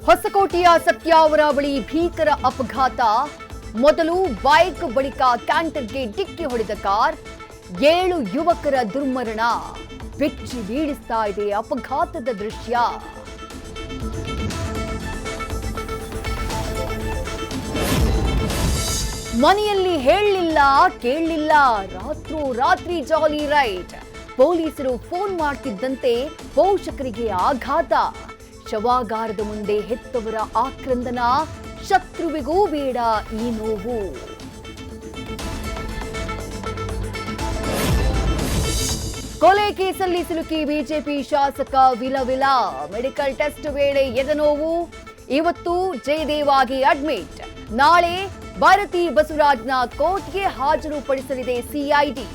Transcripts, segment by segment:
ಹೊಸಕೋಟೆಯ ಸತ್ಯಾವರ ಬಳಿ ಭೀಕರ ಅಪಘಾತ. ಮೊದಲು ಬೈಕ್, ಬಳಿಕ ಕ್ಯಾಂಟರ್ಗೆ ಡಿಕ್ಕಿ ಹೊಡೆದ ಕಾರ್. 7 ಯುವಕರ ದುರ್ಮರಣ. ಬೆಚ್ಚಿ ಬೀಳಿಸ್ತಾ ಇದೆ ಅಪಘಾತದ ದೃಶ್ಯ. ಮನೆಯಲ್ಲಿ ಹೇಳಲಿಲ್ಲ, ಕೇಳಲಿಲ್ಲ, ರಾತ್ರಿ ಜಾಲಿ ರೈಡ್. ಪೊಲೀಸರು ಫೋನ್ ಮಾಡ್ತಿದ್ದಂತೆ ಪೋಷಕರಿಗೆ ಆಘಾತ. ಶವಾಗಾರದ ಮುಂದೆ ಹೆತ್ತವರ ಆಕ್ರಂದನ. ಶತ್ರುವಿಗೂ ಬೇಡ ಈ ನೋವು. ಕೊಲೆ ಕೇಸಲ್ಲಿ ಸಿಲುಕಿ ಬಿಜೆಪಿ ಶಾಸಕ ವಿಲವಿಲ. ಮೆಡಿಕಲ್ ಟೆಸ್ಟ್ ವೇಳೆ ಎದೆನೋವು. ಇವತ್ತು ಜಯದೇವಾಗಿ ಅಡ್ಮಿಟ್. ನಾಳೆ ಭಾರತಿ ಬಸವರಾಜ್ನ ಕೋರ್ಟ್ಗೆ ಹಾಜರುಪಡಿಸಲಿದೆ ಸಿಐಡಿ.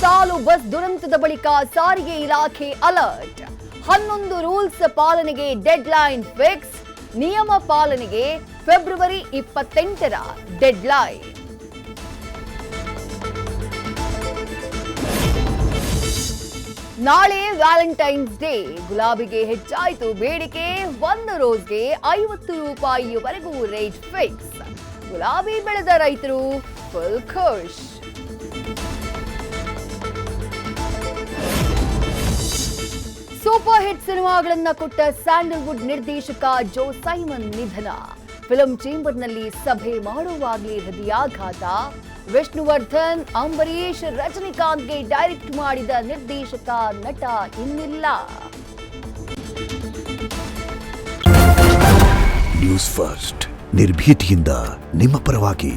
ಸಾಲು ಬಸ್ ದುರಂತದ ಬಳಿಕ ಸಾರಿಗೆ ಇಲಾಖೆ ಅಲರ್ಟ್. 11 ರೂಲ್ಸ್ ಪಾಲನೆಗೆ ಡೆಡ್ಲೈನ್ ಫಿಕ್ಸ್. ನಿಯಮ ಪಾಲನೆಗೆ ಫೆಬ್ರವರಿ 28ರ ಡೆಡ್ಲೈನ್. ನಾಳೆ ವ್ಯಾಲೆಂಟೈನ್ಸ್ ಡೇ. ಗುಲಾಬಿಗೆ ಹೆಚ್ಚಾಯಿತು ಬೇಡಿಕೆ. 1 ರೋಸ್ಗೆ 50 ರೂಪಾಯಿವರೆಗೂ ರೇಟ್ ಫಿಕ್ಸ್. ಗುಲಾಬಿ ಬೆಳೆದ ರೈತರು ಫುಲ್ ಖುಷ್. ಸೂಪರ್ ಹಿಟ್ ಸಿನಿಮಾಗಳನ್ನ ಕೊಟ್ಟ ಸ್ಯಾಂಡಲ್ವುಡ್ ನಿರ್ದೇಶಕ ಜೋ ಸೈಮನ್ ನಿಧನ. ಫಿಲ್ಮ್ ಚೇಂಬರ್ನಲ್ಲಿ ಸಭೆ ಮಾಡುವಾಗಲೇ ಹೃದಯಾಘಾತ. ವಿಷ್ಣುವರ್ಧನ್, ಅಂಬರೀಶ್, ರಜನಿಕಾಂತ್ಗೆ ಡೈರೆಕ್ಟ್ ಮಾಡಿದ ನಿರ್ದೇಶಕ, ನಟ ಇನ್ನಿಲ್ಲ. ನ್ಯೂಸ್ ಫಸ್ಟ್, ನಿರ್ಭೀತಿಯಿಂದ ನಿಮ್ಮ ಪರವಾಗಿ.